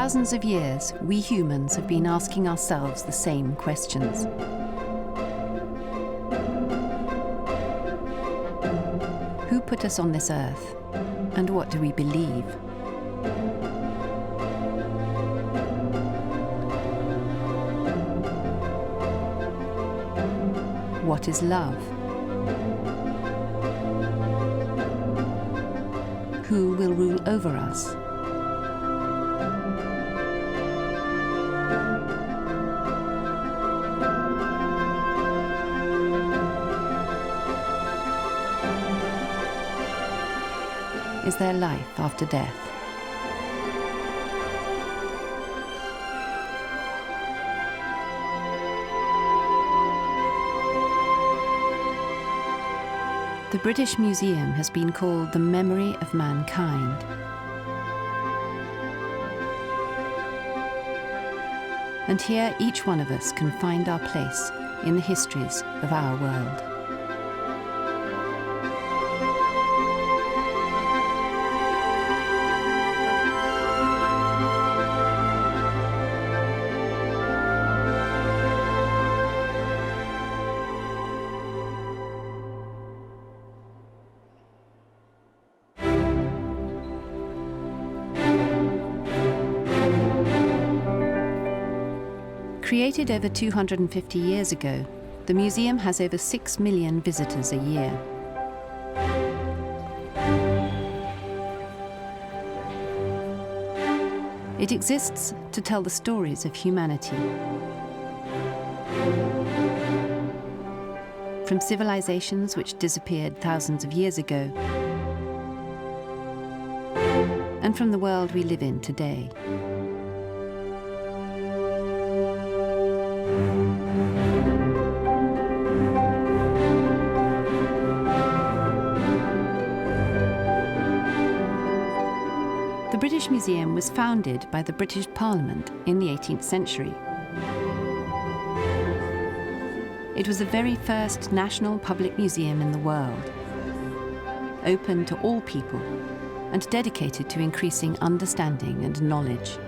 thousands of years, we humans have been asking ourselves the same questions. Who put us on this earth, and what do we believe? What is love? Who will rule over us? Is there life after death? The British Museum has been called the memory of mankind. And here each one of us can find our place in the histories of our world. Created over 250 years ago, the museum has over 6 million visitors a year. It exists to tell the stories of humanity. From civilizations which disappeared thousands of years ago, and from the world we live in today. The British Museum was founded by the British Parliament in the 18th century. It was the very first national public museum in the world, open to all people and dedicated to increasing understanding and knowledge.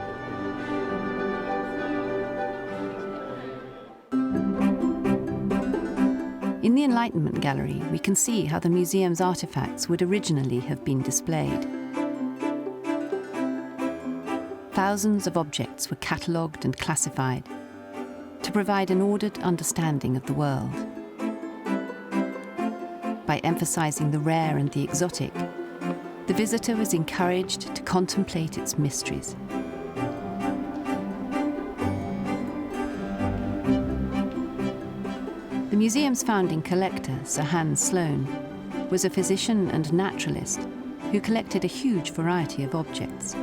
In the Enlightenment Gallery, we can see how the museum's artifacts would originally have been displayed. Thousands of objects were catalogued and classified to provide an ordered understanding of the world. By emphasizing the rare and the exotic, the visitor was encouraged to contemplate its mysteries. The museum's founding collector, Sir Hans Sloane, was a physician and naturalist who collected a huge variety of objects.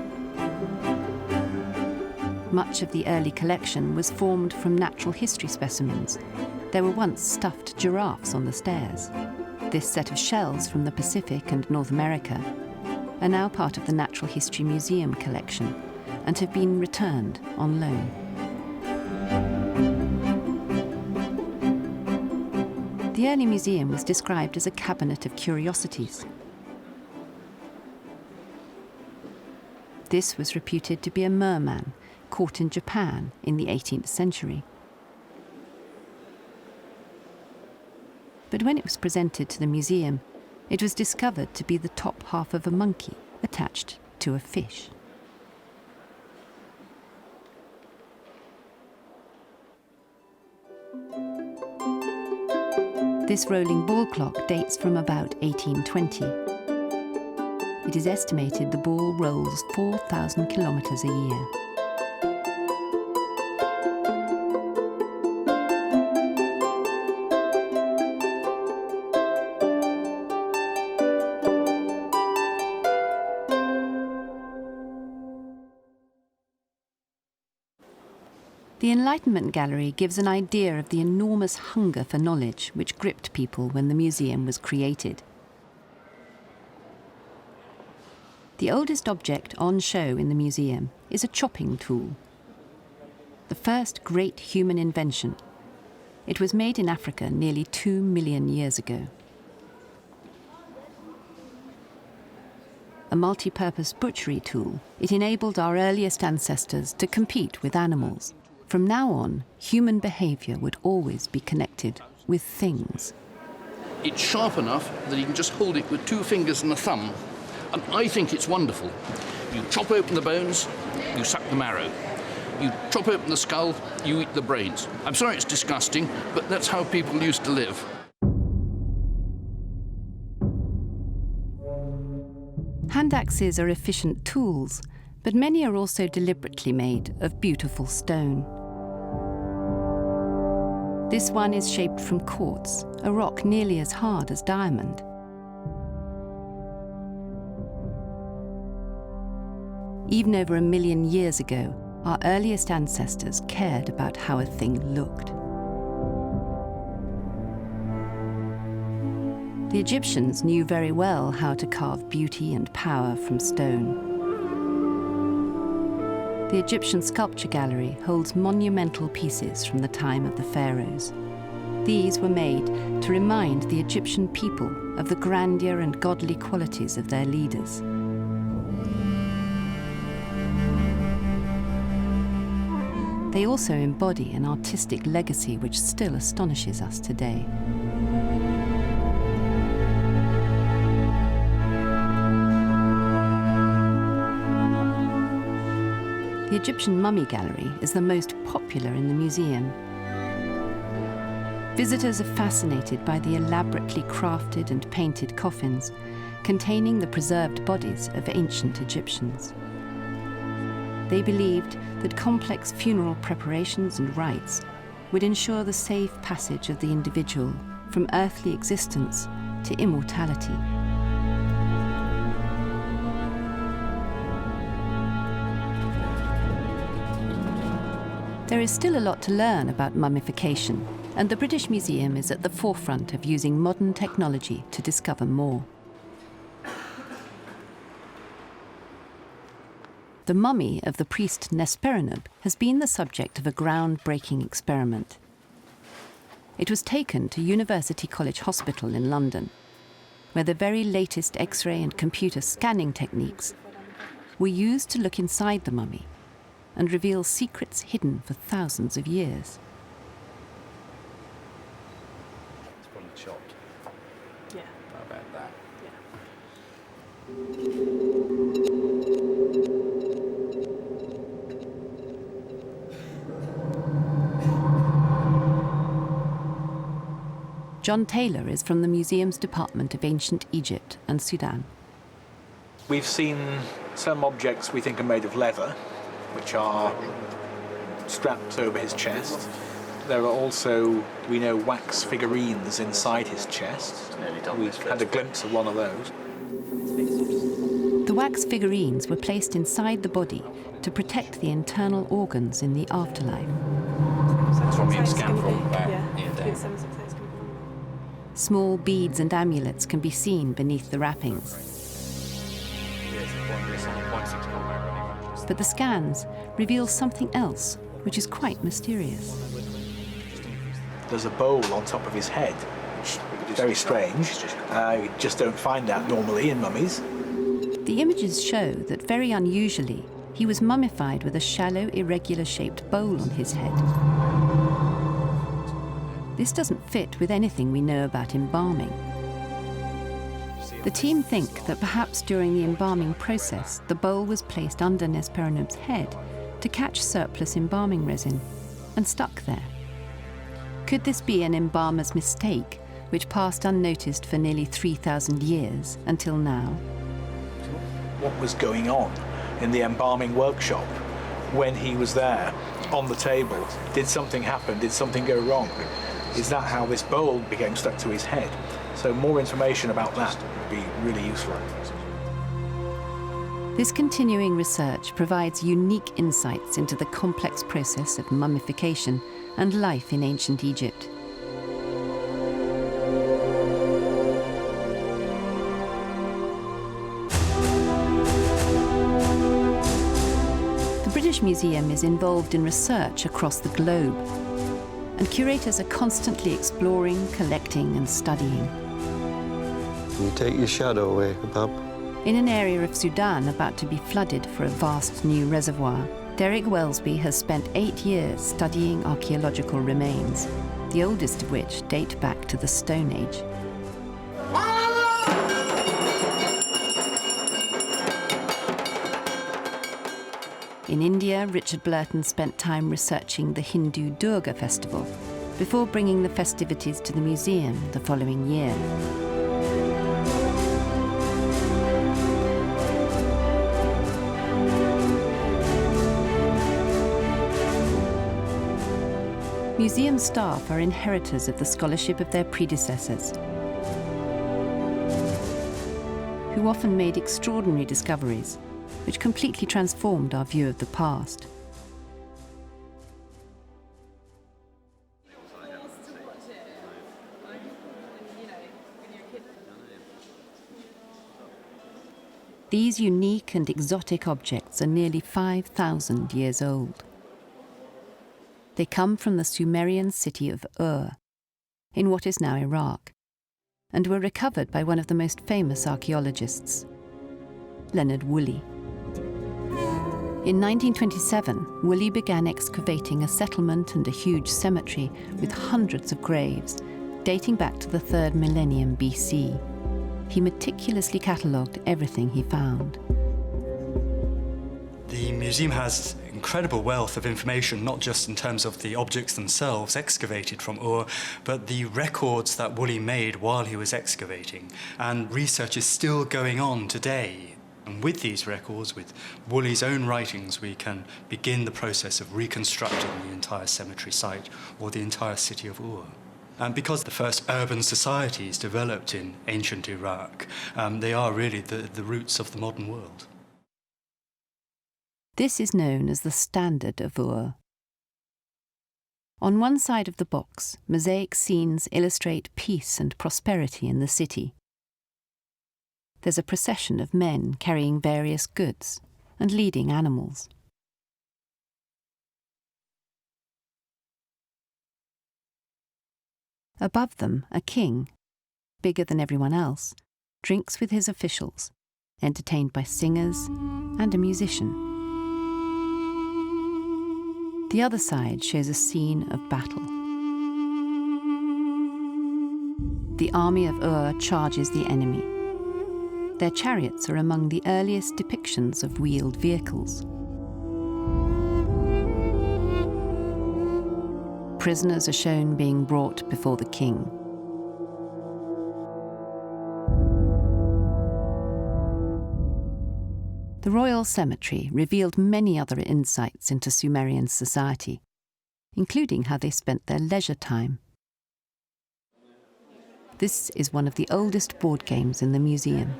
Much of the early collection was formed from natural history specimens. There were once stuffed giraffes on the stairs. This set of shells from the Pacific and North America are now part of the Natural History Museum collection and have been returned on loan. The early museum was described as a cabinet of curiosities. This was reputed to be a merman caught in Japan in the 18th century. But when it was presented to the museum, it was discovered to be the top half of a monkey attached to a fish. This rolling ball clock dates from about 1820. It is estimated the ball rolls 4,000 kilometers a year. The Enlightenment Gallery gives an idea of the enormous hunger for knowledge which gripped people when the museum was created. The oldest object on show in the museum is a chopping tool, the first great human invention. It was made in Africa nearly 2 million years ago. a multi-purpose butchery tool, it enabled our earliest ancestors to compete with animals. From now on, human behaviour would always be connected with things. It's sharp enough that you can just hold it with 2 fingers and a thumb, and I think it's wonderful. You chop open the bones, you suck the marrow. You chop open the skull, you eat the brains. I'm sorry it's disgusting, but that's how people used to live. Hand axes are efficient tools, but many are also deliberately made of beautiful stone. This one is shaped from quartz, a rock nearly as hard as diamond. Even over 1 million years ago, our earliest ancestors cared about how a thing looked. The Egyptians knew very well how to carve beauty and power from stone. The Egyptian Sculpture Gallery holds monumental pieces from the time of the pharaohs. These were made to remind the Egyptian people of the grandeur and godly qualities of their leaders. They also embody an artistic legacy which still astonishes us today. The Egyptian Mummy Gallery is the most popular in the museum. Visitors are fascinated by the elaborately crafted and painted coffins containing the preserved bodies of ancient Egyptians. They believed that complex funeral preparations and rites would ensure the safe passage of the individual from earthly existence to immortality. There is still a lot to learn about mummification, and the British Museum is at the forefront of using modern technology to discover more. The mummy of the priest Nesperenub has been the subject of a groundbreaking experiment. It was taken to University College Hospital in London, where the very latest X-ray and computer scanning techniques were used to look inside the mummy and reveal secrets hidden for thousands of years. It's probably chopped. Yeah. How about that? John Taylor is from the museum's Department of Ancient Egypt and Sudan. We've seen some objects we think are made of leather, which are strapped over his chest. There are also, we know, wax figurines inside his chest. We've had a glimpse of one of those. The wax figurines were placed inside the body to protect the internal organs in the afterlife. That's from being scanned from back. Small beads and amulets can be seen beneath the wrappings. But the scans reveal something else, which is quite mysterious. There's a bowl on top of his head. Very strange. You just don't find that normally in mummies. The images show that very unusually, he was mummified with a shallow, irregular-shaped bowl on his head. This doesn't fit with anything we know about embalming. The team think that perhaps during the embalming process, the bowl was placed under Nesperenub's head to catch surplus embalming resin and stuck there. Could this be an embalmer's mistake, which passed unnoticed for nearly 3,000 years until now? What was going on in the embalming workshop when he was there on the table? Did something happen? Did something go wrong? Is that how this bowl became stuck to his head? So more information about that would be really useful. This continuing research provides unique insights into the complex process of mummification and life in ancient Egypt. The British Museum is involved in research across the globe, and curators are constantly exploring, collecting and studying. You take your shadow away, Bob. In an area of Sudan about to be flooded for a vast new reservoir, Derek Welsby has spent 8 years studying archaeological remains, the oldest of which date back to the Stone Age. In India, Richard Blurton spent time researching the Hindu Durga festival before bringing the festivities to the museum the following year. Museum staff are inheritors of the scholarship of their predecessors, who often made extraordinary discoveries which completely transformed our view of the past. These unique and exotic objects are nearly 5,000 years old. They come from the Sumerian city of Ur, in what is now Iraq, and were recovered by one of the most famous archaeologists, Leonard Woolley. In 1927, Woolley began excavating a settlement and a huge cemetery with hundreds of graves, dating back to the 3rd millennium BC. He meticulously catalogued everything he found. The museum has incredible wealth of information, not just in terms of the objects themselves excavated from Ur, but the records that Woolley made while he was excavating. And research is still going on today. And with these records, with Woolley's own writings, we can begin the process of reconstructing the entire cemetery site or the entire city of Ur. And because the first urban societies developed in ancient Iraq, they are really the roots of the modern world. This is known as the Standard of Ur. On one side of the box, mosaic scenes illustrate peace and prosperity in the city. There's a procession of men carrying various goods and leading animals. Above them, a king, bigger than everyone else, drinks with his officials, entertained by singers and a musician. The other side shows a scene of battle. The army of Ur charges the enemy. Their chariots are among the earliest depictions of wheeled vehicles. Prisoners are shown being brought before the king. The royal cemetery revealed many other insights into Sumerian society, including how they spent their leisure time. This is one of the oldest board games in the museum.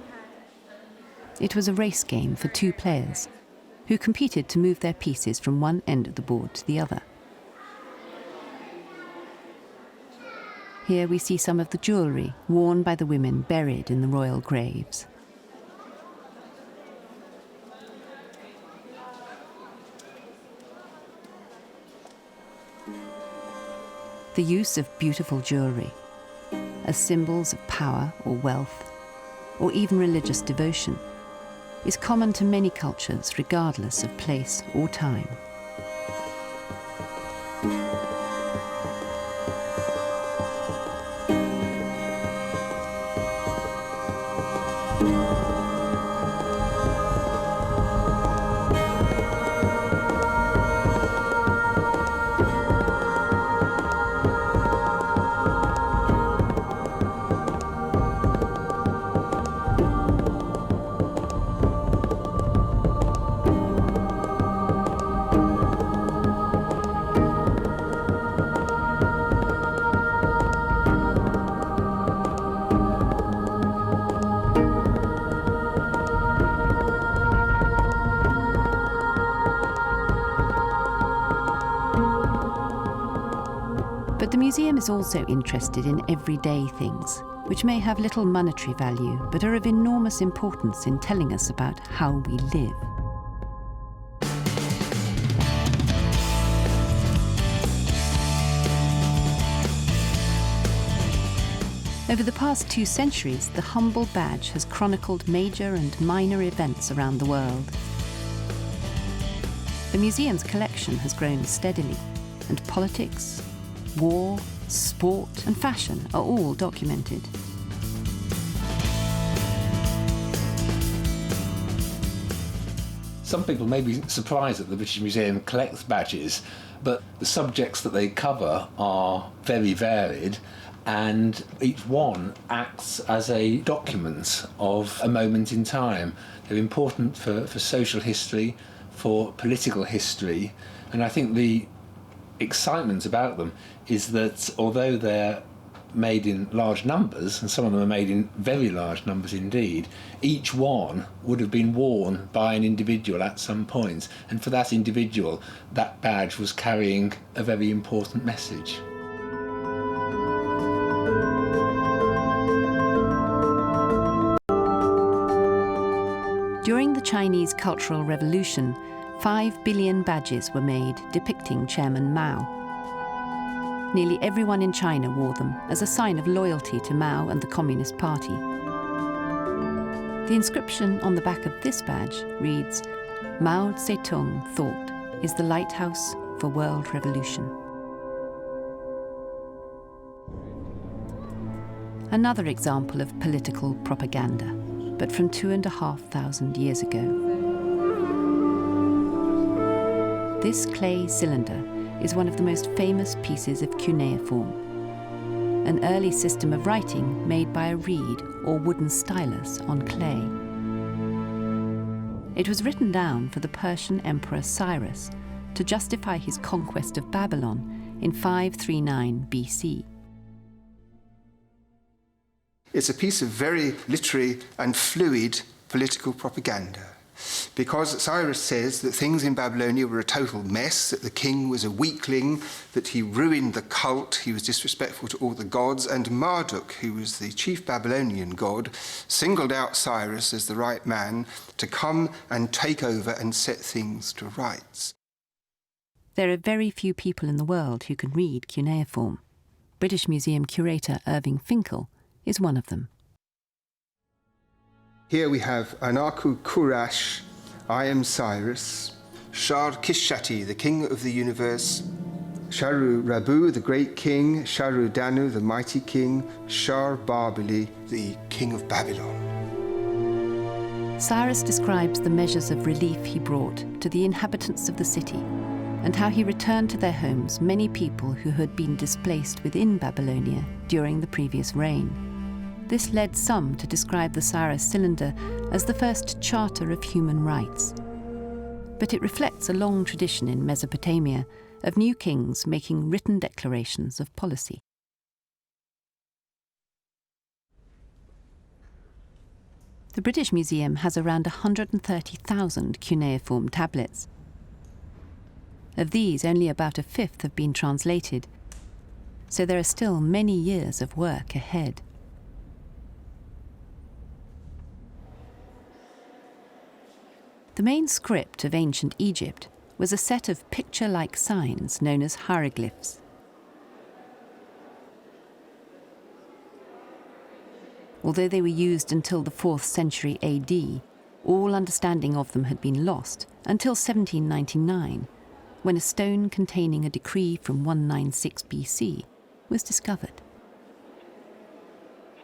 It was a race game for 2 players, who competed to move their pieces from one end of the board to the other. Here we see some of the jewellery worn by the women buried in the royal graves. The use of beautiful jewellery as symbols of power or wealth, or even religious devotion, is common to many cultures regardless of place or time. But the museum is also interested in everyday things, which may have little monetary value, but are of enormous importance in telling us about how we live. Over the past 2 centuries, the humble badge has chronicled major and minor events around the world. The museum's collection has grown steadily, and politics, war, sport and fashion are all documented. Some people may be surprised that the British Museum collects badges, but the subjects that they cover are very varied, and each one acts as a document of a moment in time. They're important for social history, for political history, and I think the excitement about them is that although they're made in large numbers, and some of them are made in very large numbers indeed, each one would have been worn by an individual at some point, and for that individual, that badge was carrying a very important message. During the Chinese Cultural Revolution, 5 billion badges were made depicting Chairman Mao. Nearly everyone in China wore them as a sign of loyalty to Mao and the Communist Party. The inscription on the back of this badge reads, "Mao Zedong thought is the lighthouse for world revolution." Another example of political propaganda, but from 2,500 years ago. This clay cylinder is one of the most famous pieces of cuneiform, an early system of writing made by a reed or wooden stylus on clay. It was written down for the Persian Emperor Cyrus to justify his conquest of Babylon in 539 BC. It's a piece of very literary and fluid political propaganda, because Cyrus says that things in Babylonia were a total mess, that the king was a weakling, that he ruined the cult, he was disrespectful to all the gods, and Marduk, who was the chief Babylonian god, singled out Cyrus as the right man to come and take over and set things to rights. There are very few people in the world who can read cuneiform. British Museum curator Irving Finkel is one of them. Here we have Anaku Kurash, I am Cyrus, Shar Kishati, the king of the universe, Sharu Rabu, the great king, Sharu Danu, the mighty king, Shar Babili, the king of Babylon. Cyrus describes the measures of relief he brought to the inhabitants of the city, and how he returned to their homes many people who had been displaced within Babylonia during the previous reign. This led some to describe the Cyrus cylinder as the first charter of human rights. But it reflects a long tradition in Mesopotamia of new kings making written declarations of policy. The British Museum has around 130,000 cuneiform tablets. Of these, only about a fifth have been translated, so there are still many years of work ahead. The main script of ancient Egypt was a set of picture-like signs known as hieroglyphs. Although they were used until the 4th century AD, all understanding of them had been lost until 1799, when a stone containing a decree from 196 BC was discovered.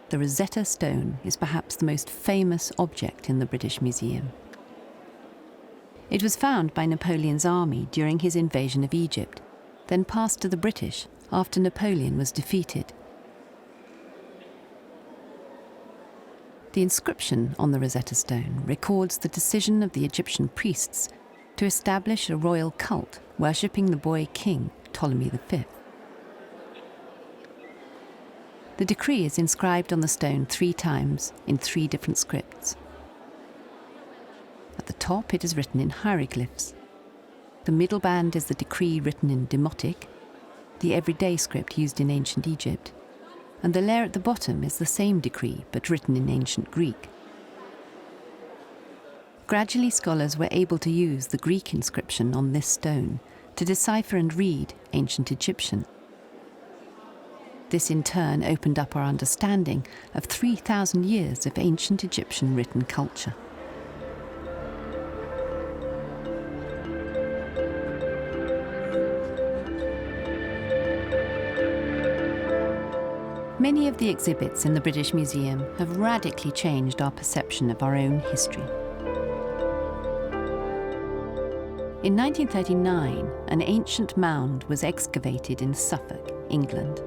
The Rosetta Stone is perhaps the most famous object in the British Museum. It was found by Napoleon's army during his invasion of Egypt, then passed to the British after Napoleon was defeated. The inscription on the Rosetta Stone records the decision of the Egyptian priests to establish a royal cult worshipping the boy king Ptolemy V. The decree is inscribed on the stone 3 times in 3 different scripts. At the top it is written in hieroglyphs. The middle band is the decree written in Demotic, the everyday script used in ancient Egypt, and the layer at the bottom is the same decree but written in ancient Greek. Gradually scholars were able to use the Greek inscription on this stone to decipher and read ancient Egyptian. This in turn opened up our understanding of 3,000 years of ancient Egyptian written culture. Many of the exhibits in the British Museum have radically changed our perception of our own history. In 1939, an ancient mound was excavated in Suffolk, England.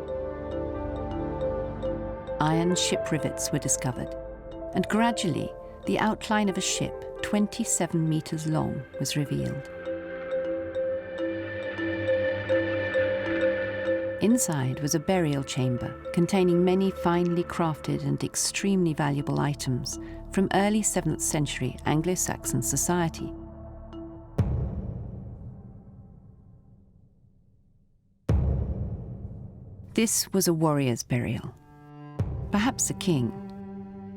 Iron ship rivets were discovered, and gradually the outline of a ship 27 metres long was revealed. Inside was a burial chamber containing many finely crafted and extremely valuable items from early 7th century Anglo-Saxon society. This was a warrior's burial. Perhaps a king,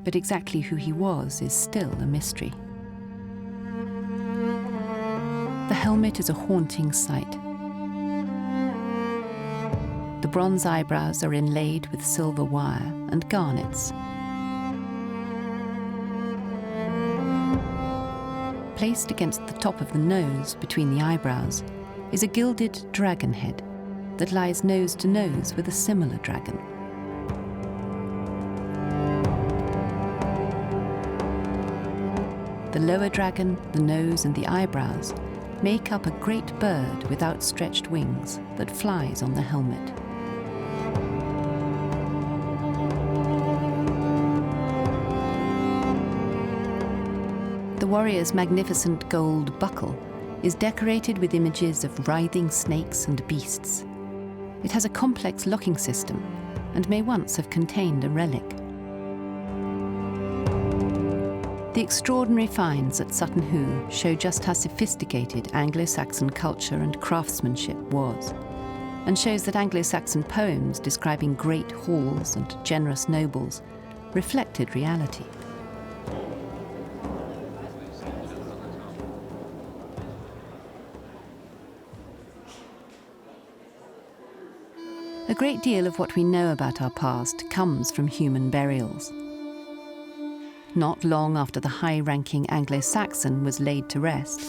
but exactly who he was is still a mystery. The helmet is a haunting sight. The bronze eyebrows are inlaid with silver wire and garnets. Placed against the top of the nose between the eyebrows is a gilded dragon head that lies nose to nose with a similar dragon. The lower dragon, the nose and the eyebrows make up a great bird with outstretched wings that flies on the helmet. The warrior's magnificent gold buckle is decorated with images of writhing snakes and beasts. It has a complex locking system and may once have contained a relic. The extraordinary finds at Sutton Hoo show just how sophisticated Anglo-Saxon culture and craftsmanship was, and shows that Anglo-Saxon poems describing great halls and generous nobles reflected reality. A great deal of what we know about our past comes from human burials. Not long after the high-ranking Anglo-Saxon was laid to rest,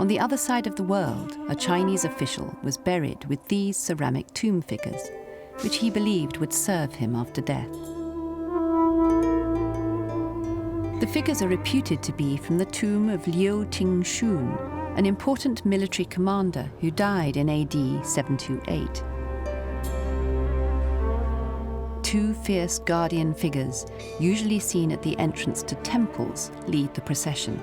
on the other side of the world, a Chinese official was buried with these ceramic tomb figures, which he believed would serve him after death. The figures are reputed to be from the tomb of Liu Ting-shun, an important military commander who died in AD 728. Two fierce guardian figures, usually seen at the entrance to temples, lead the procession.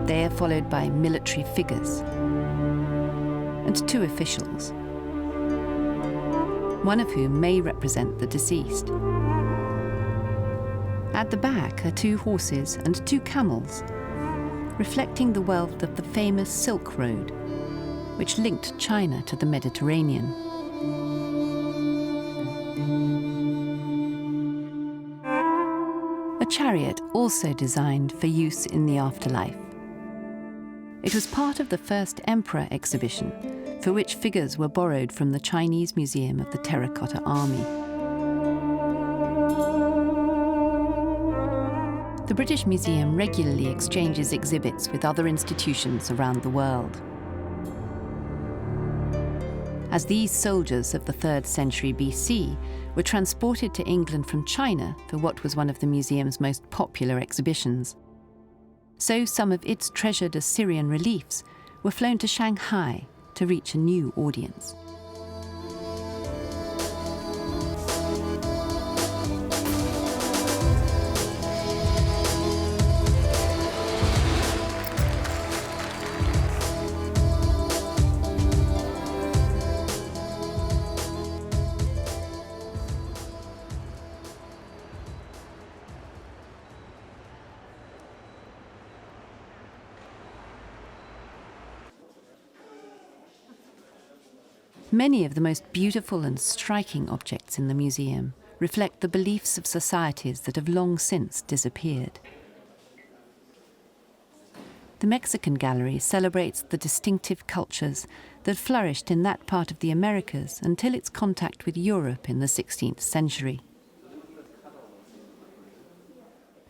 They are followed by military figures and two officials, one of whom may represent the deceased. At the back are two horses and two camels, reflecting the wealth of the famous Silk Road, which linked China to the Mediterranean. A chariot also designed for use in the afterlife. It was part of the first Emperor exhibition, for which figures were borrowed from the Chinese Museum of the Terracotta Army. The British Museum regularly exchanges exhibits with other institutions around the world. As these soldiers of the 3rd century BC were transported to England from China for what was one of the museum's most popular exhibitions, so some of its treasured Assyrian reliefs were flown to Shanghai to reach a new audience. Many of the most beautiful and striking objects in the museum reflect the beliefs of societies that have long since disappeared. The Mexican gallery celebrates the distinctive cultures that flourished in that part of the Americas until its contact with Europe in the 16th century.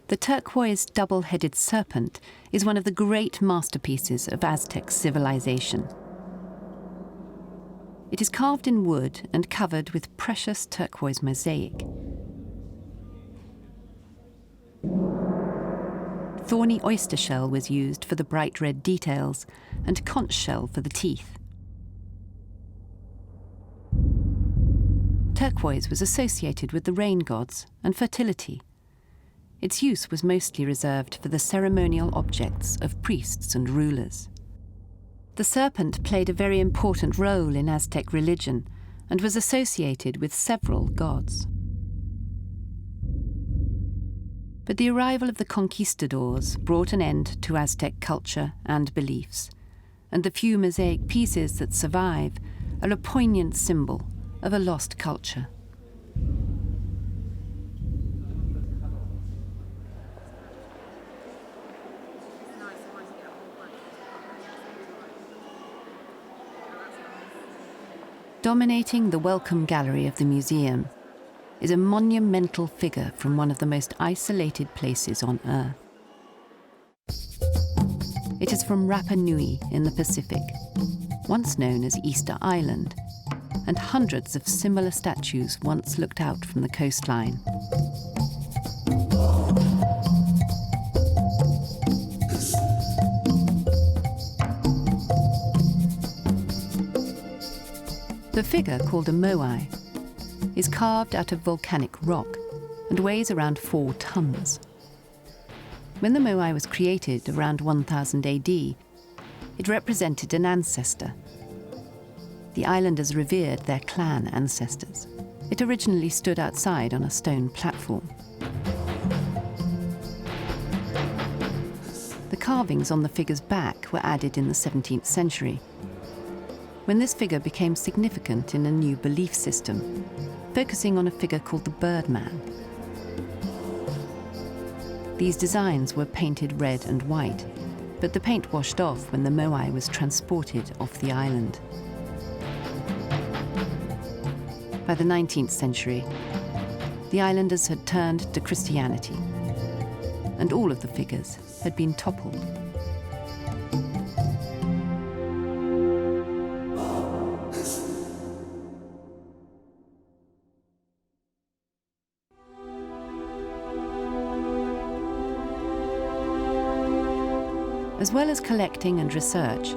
The turquoise double-headed serpent is one of the great masterpieces of Aztec civilization. It is carved in wood and covered with precious turquoise mosaic. Thorny oyster shell was used for the bright red details and conch shell for the teeth. Turquoise was associated with the rain gods and fertility. Its use was mostly reserved for the ceremonial objects of priests and rulers. The serpent played a very important role in Aztec religion and was associated with several gods. But the arrival of the conquistadors brought an end to Aztec culture and beliefs, and the few mosaic pieces that survive are a poignant symbol of a lost culture. Dominating the welcome gallery of the museum is a monumental figure from one of the most isolated places on Earth. It is from Rapa Nui in the Pacific, once known as Easter Island, and hundreds of similar statues once looked out from the coastline. The figure, called a moai, is carved out of volcanic rock and weighs around 4 tons. When the moai was created around 1000 AD, it represented an ancestor. The islanders revered their clan ancestors. It originally stood outside on a stone platform. The carvings on the figure's back were added in the 17th century, when this figure became significant in a new belief system, focusing on a figure called the Birdman. These designs were painted red and white, but the paint washed off when the moai was transported off the island. By the 19th century, the islanders had turned to Christianity, and all of the figures had been toppled. As well as collecting and research,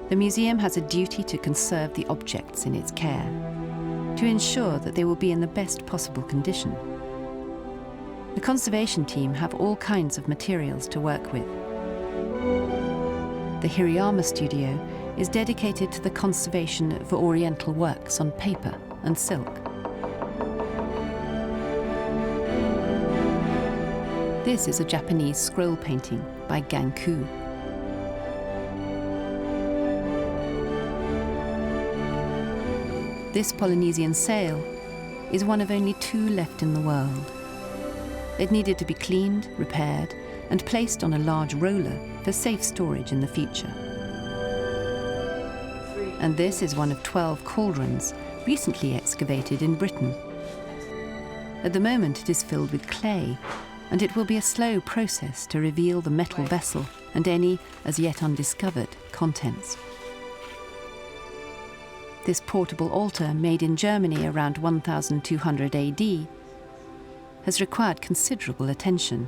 the museum has a duty to conserve the objects in its care, to ensure that they will be in the best possible condition. The conservation team have all kinds of materials to work with. The Hirayama studio is dedicated to the conservation of Oriental works on paper and silk. This is a Japanese scroll painting by Ganku. This Polynesian sail is one of only 2 left in the world. It needed to be cleaned, repaired, and placed on a large roller for safe storage in the future. And this is one of 12 cauldrons recently excavated in Britain. At the moment it is filled with clay, and it will be a slow process to reveal the metal vessel and any as yet undiscovered contents. This portable altar, made in Germany around 1200 AD, has required considerable attention.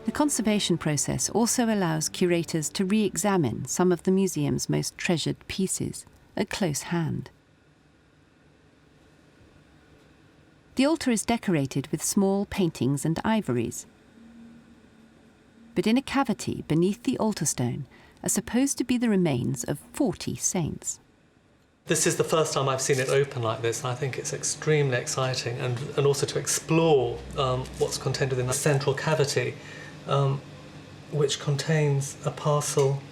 The conservation process also allows curators to re-examine some of the museum's most treasured pieces at close hand. The altar is decorated with small paintings and ivories. But in a cavity beneath the altar stone are supposed to be the remains of 40 saints. This is the first time I've seen it open like this, and I think it's extremely exciting, and also to explore what's contained within the central cavity, which contains a parcel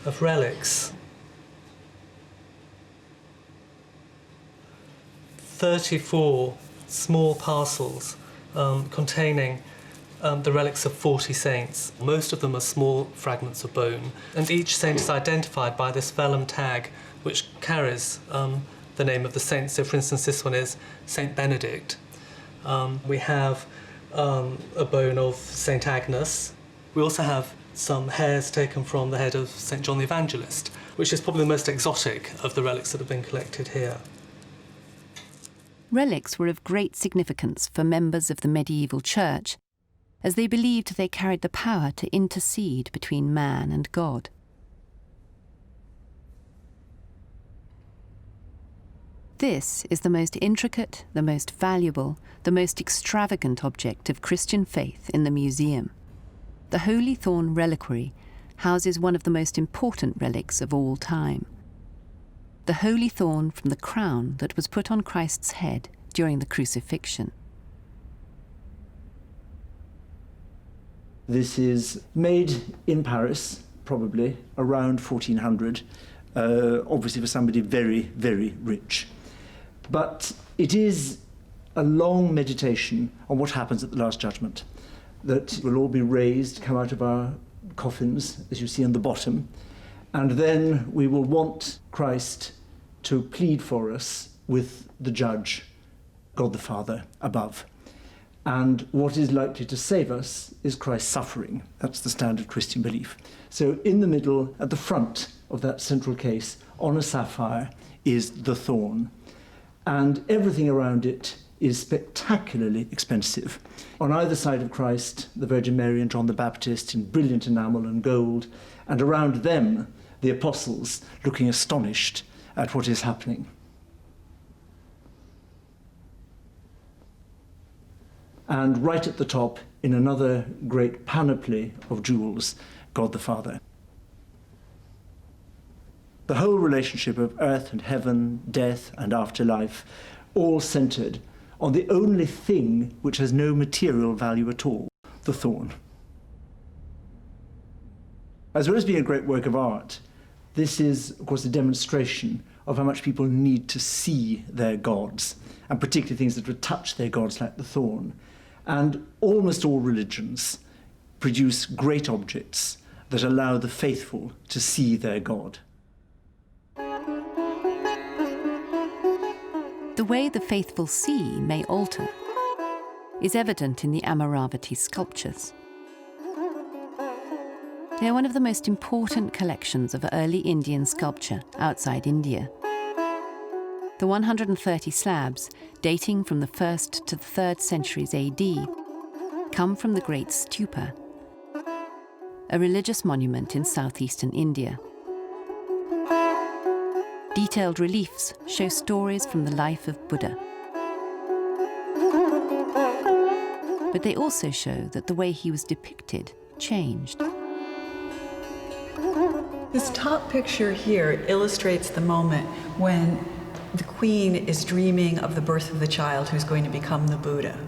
of relics. 34 small parcels containing the relics of 40 saints. Most of them are small fragments of bone, and each saint is identified by this vellum tag, which carries the name of the saint. So, for instance, this one is Saint Benedict. We have a bone of Saint Agnes. We also have some hairs taken from the head of Saint John the Evangelist, which is probably the most exotic of the relics that have been collected here. Relics were of great significance for members of the medieval church, as they believed they carried the power to intercede between man and God. This is the most intricate, the most valuable, the most extravagant object of Christian faith in the museum. The Holy Thorn Reliquary houses one of the most important relics of all time. The holy thorn from the crown that was put on Christ's head during the crucifixion. This is made in Paris, probably around 1400, obviously for somebody very, very rich. But it is a long meditation on what happens at the Last Judgment, that we'll all be raised, come out of our coffins, as you see on the bottom, and then we will want Christ to plead for us with the judge, God the Father, above. And what is likely to save us is Christ's suffering. That's the standard Christian belief. So in the middle, at the front of that central case, on a sapphire, is the thorn. And everything around it is spectacularly expensive. On either side of Christ, the Virgin Mary and John the Baptist in brilliant enamel and gold, and around them, the apostles looking astonished at what is happening. And right at the top, in another great panoply of jewels, God the Father. The whole relationship of earth and heaven, death and afterlife, all centered on the only thing which has no material value at all, the thorn. As well as being a great work of art, this is, of course, a demonstration of how much people need to see their gods, and particularly things that would touch their gods like the thorn. And almost all religions produce great objects that allow the faithful to see their God. The way the faithful see may alter is evident in the Amaravati sculptures. They are one of the most important collections of early Indian sculpture outside India. The 130 slabs, dating from the 1st to the 3rd centuries AD, come from the Great Stupa, a religious monument in southeastern India. Detailed reliefs show stories from the life of Buddha. But they also show that the way he was depicted changed. This top picture here illustrates the moment when the queen is dreaming of the birth of the child who's going to become the Buddha.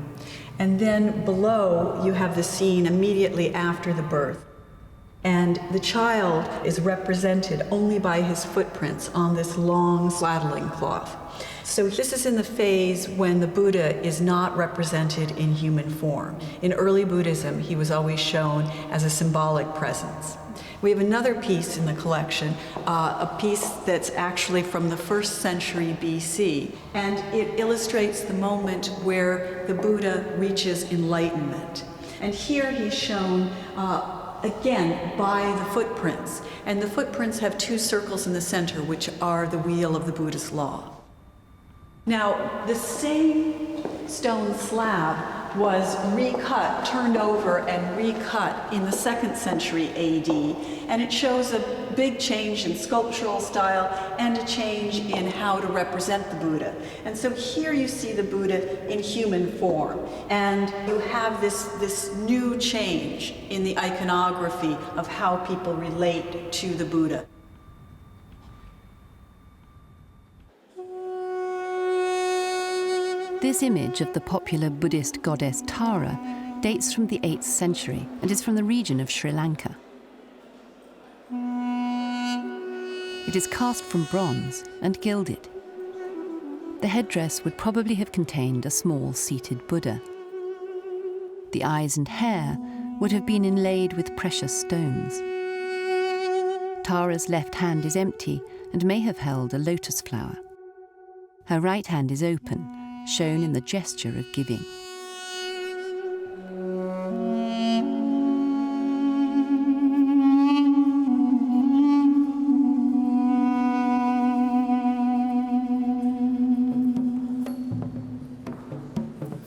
And then below, you have the scene immediately after the birth. And the child is represented only by his footprints on this long swaddling cloth. So this is in the phase when the Buddha is not represented in human form. In early Buddhism, he was always shown as a symbolic presence. We have another piece in the collection, a piece that's actually from the 1st century BC, and it illustrates the moment where the Buddha reaches enlightenment. And here he's shown again by the footprints, and the footprints have 2 circles in the center, which are the wheel of the Buddhist law. Now, the same stone slab was recut, turned over and recut in the 2nd century AD, and it shows a big change in sculptural style and a change in how to represent the Buddha. And so here you see the Buddha in human form, and you have this new change in the iconography of how people relate to the Buddha. This image of the popular Buddhist goddess Tara dates from the 8th century and is from the region of Sri Lanka. It is cast from bronze and gilded. The headdress would probably have contained a small seated Buddha. The eyes and hair would have been inlaid with precious stones. Tara's left hand is empty and may have held a lotus flower. Her right hand is open, shown in the gesture of giving.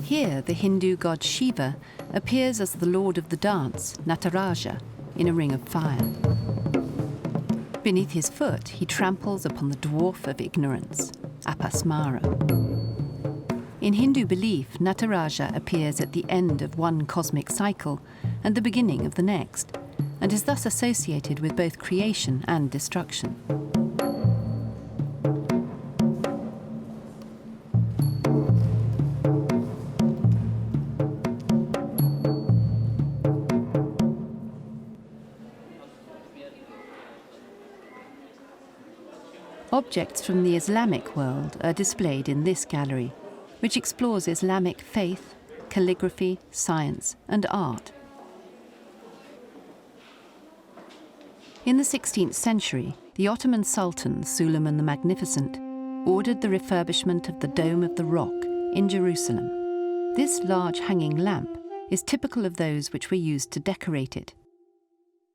Here, the Hindu god Shiva appears as the lord of the dance, Nataraja, in a ring of fire. Beneath his foot, he tramples upon the dwarf of ignorance, Apasmara. In Hindu belief, Nataraja appears at the end of one cosmic cycle and the beginning of the next, and is thus associated with both creation and destruction. Objects from the Islamic world are displayed in this gallery, which explores Islamic faith, calligraphy, science, and art. In the 16th century, the Ottoman Sultan Suleiman the Magnificent ordered the refurbishment of the Dome of the Rock in Jerusalem. This large hanging lamp is typical of those which were used to decorate it.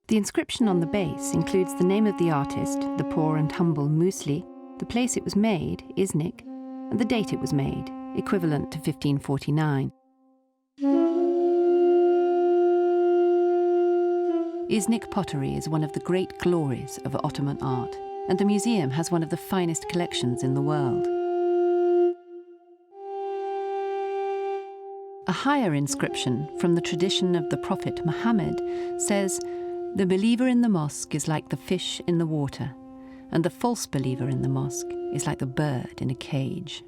The inscription on the base includes the name of the artist, the poor and humble Musli, the place it was made, Iznik, and the date it was made, equivalent to 1549. Iznik pottery is one of the great glories of Ottoman art, and the museum has one of the finest collections in the world. A higher inscription from the tradition of the Prophet Muhammad says, "The believer in the mosque is like the fish in the water, and the false believer in the mosque is like the bird in a cage."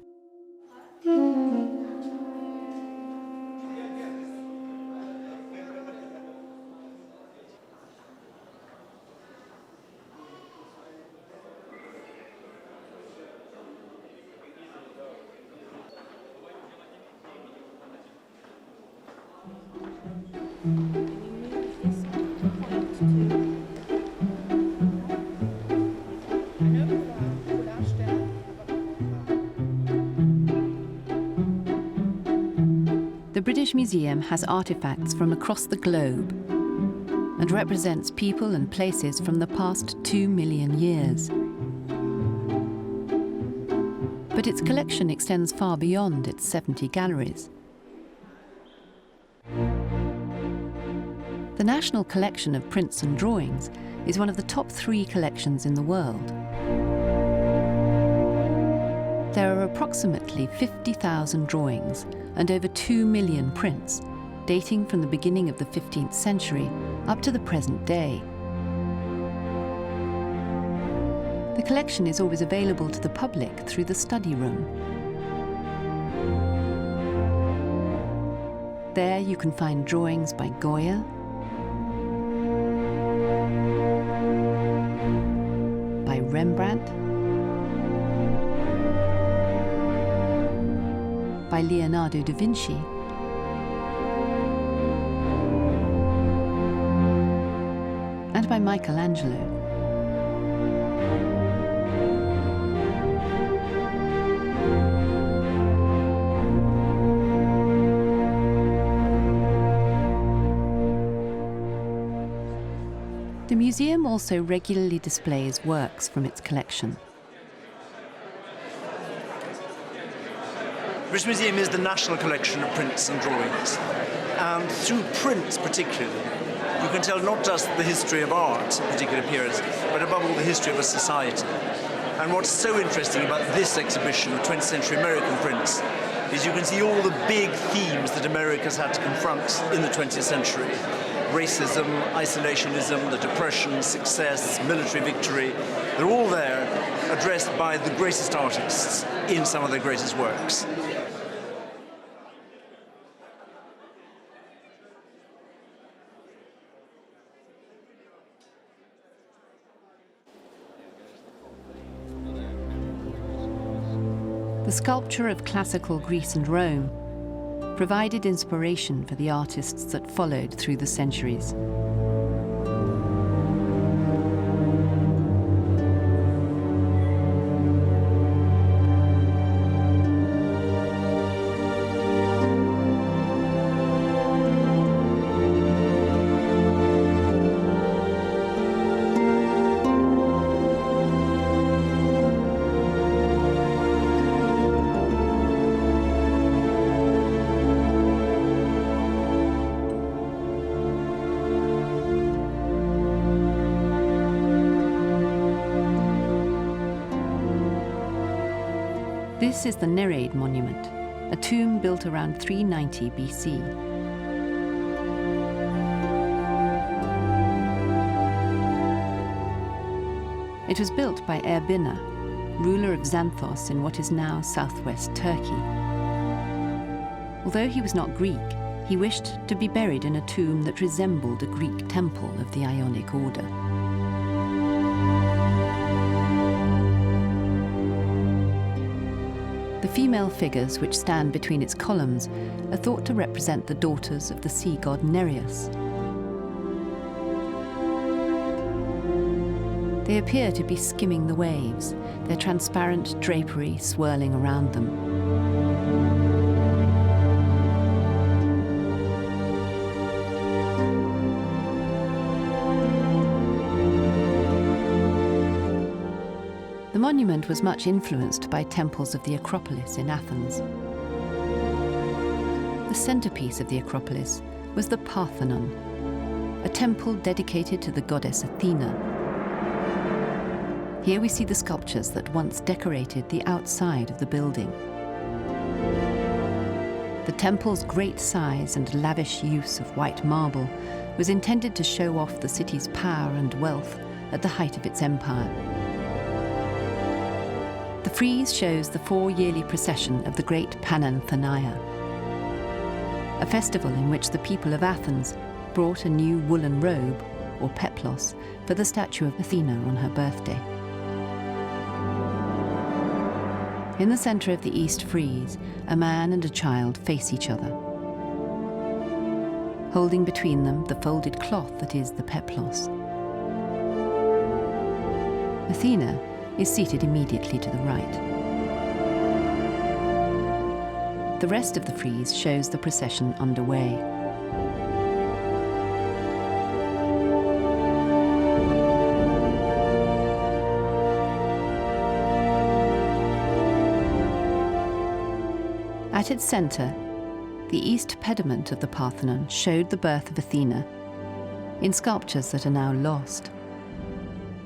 The British Museum has artifacts from across the globe and represents people and places from the past 2 million years. But its collection extends far beyond its 70 galleries. The National Collection of Prints and Drawings is one of the top 3 collections in the world. There are approximately 50,000 drawings and over 2 million prints, dating from the beginning of the 15th century up to the present day. The collection is always available to the public through the study room. There you can find drawings by Goya, by Rembrandt, by Leonardo da Vinci, and by Michelangelo. The museum also regularly displays works from its collection. The British Museum is the national collection of prints and drawings, and through prints particularly, you can tell not just the history of art at particular periods, but above all the history of a society. And what's so interesting about this exhibition of 20th century American prints is you can see all the big themes that America's had to confront in the 20th century. Racism, isolationism, the Depression, success, military victory, they're all there, addressed by the greatest artists in some of their greatest works. The sculpture of classical Greece and Rome provided inspiration for the artists that followed through the centuries. This is the Nereid monument, a tomb built around 390 BC. It was built by Erbina, ruler of Xanthos in what is now southwest Turkey. Although he was not Greek, he wished to be buried in a tomb that resembled a Greek temple of the Ionic order. The female figures which stand between its columns are thought to represent the daughters of the sea god Nereus. They appear to be skimming the waves, their transparent drapery swirling around them. The monument was much influenced by temples of the Acropolis in Athens. The centerpiece of the Acropolis was the Parthenon, a temple dedicated to the goddess Athena. Here we see the sculptures that once decorated the outside of the building. The temple's great size and lavish use of white marble was intended to show off the city's power and wealth at the height of its empire. The frieze shows the 4-yearly procession of the great Pananthenaia, a festival in which the people of Athens brought a new woolen robe, or peplos, for the statue of Athena on her birthday. In the center of the east frieze, a man and a child face each other, holding between them the folded cloth that is the peplos. Athena is seated immediately to the right. The rest of the frieze shows the procession underway. At its center, the east pediment of the Parthenon showed the birth of Athena in sculptures that are now lost.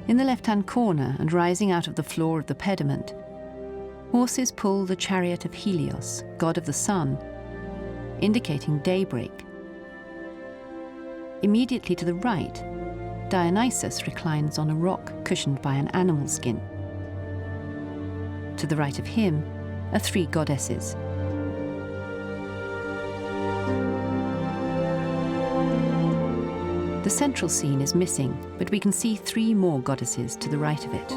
In the left-hand corner and rising out of the floor of the pediment, horses pull the chariot of Helios, god of the sun, indicating daybreak. Immediately to the right, Dionysus reclines on a rock cushioned by an animal skin. To the right of him are 3 goddesses. The central scene is missing, but we can see 3 more goddesses to the right of it.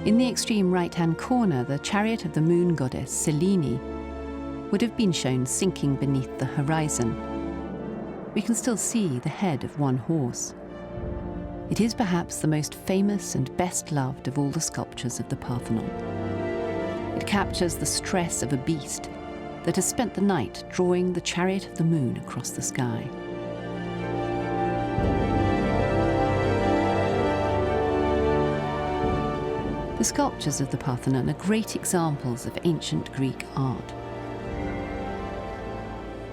In the extreme right-hand corner, the chariot of the moon goddess, Selene, would have been shown sinking beneath the horizon. We can still see the head of one horse. It is perhaps the most famous and best loved of all the sculptures of the Parthenon. It captures the stress of a beast that has spent the night drawing the chariot of the moon across the sky. The sculptures of the Parthenon are great examples of ancient Greek art.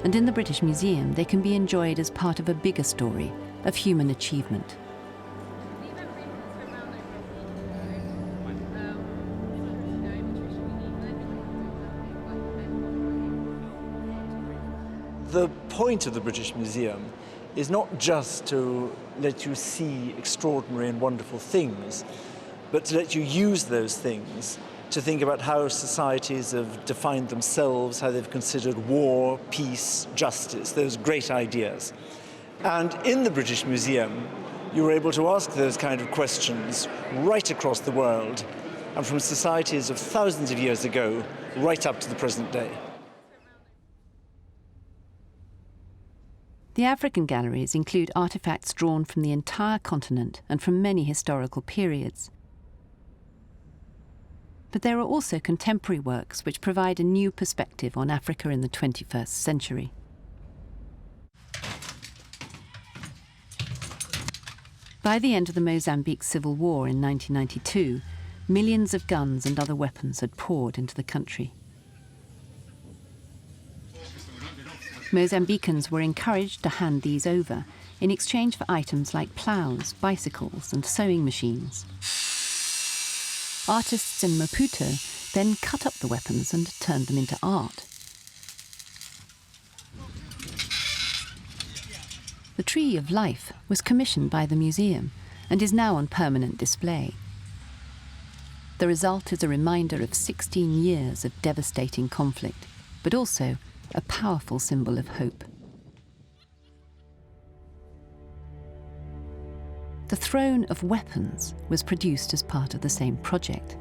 And in the British Museum, they can be enjoyed as part of a bigger story of human achievement. The point of the British Museum is not just to let you see extraordinary and wonderful things, but to let you use those things to think about how societies have defined themselves, how they've considered war, peace, justice, those great ideas. And in the British Museum, you were able to ask those kind of questions right across the world, and from societies of thousands of years ago, right up to the present day. The African galleries include artefacts drawn from the entire continent and from many historical periods. But there are also contemporary works which provide a new perspective on Africa in the 21st century. By the end of the Mozambique Civil War in 1992, millions of guns and other weapons had poured into the country. Mozambicans were encouraged to hand these over in exchange for items like ploughs, bicycles and sewing machines. Artists in Maputo then cut up the weapons and turned them into art. The Tree of Life was commissioned by the museum and is now on permanent display. The result is a reminder of 16 years of devastating conflict, but also a powerful symbol of hope. The Throne of Weapons was produced as part of the same project.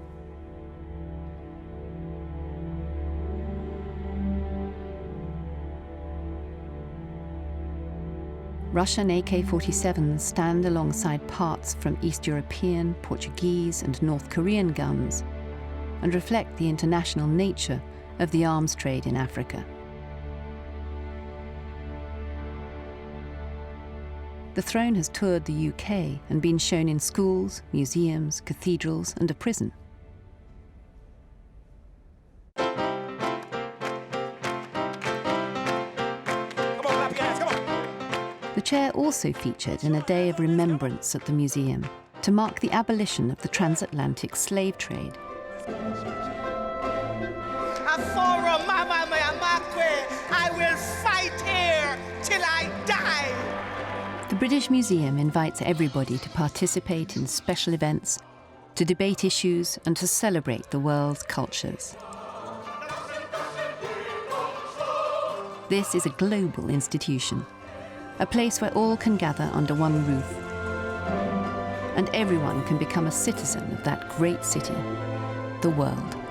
Russian AK-47s stand alongside parts from East European, Portuguese and North Korean guns and reflect the international nature of the arms trade in Africa. The throne has toured the UK and been shown in schools, museums, cathedrals and a prison. The chair also featured in a day of remembrance at the museum to mark the abolition of the transatlantic slave trade. I will fight here till I die. The British Museum invites everybody to participate in special events, to debate issues and to celebrate the world's cultures. This is a global institution, a place where all can gather under one roof, and everyone can become a citizen of that great city, the world.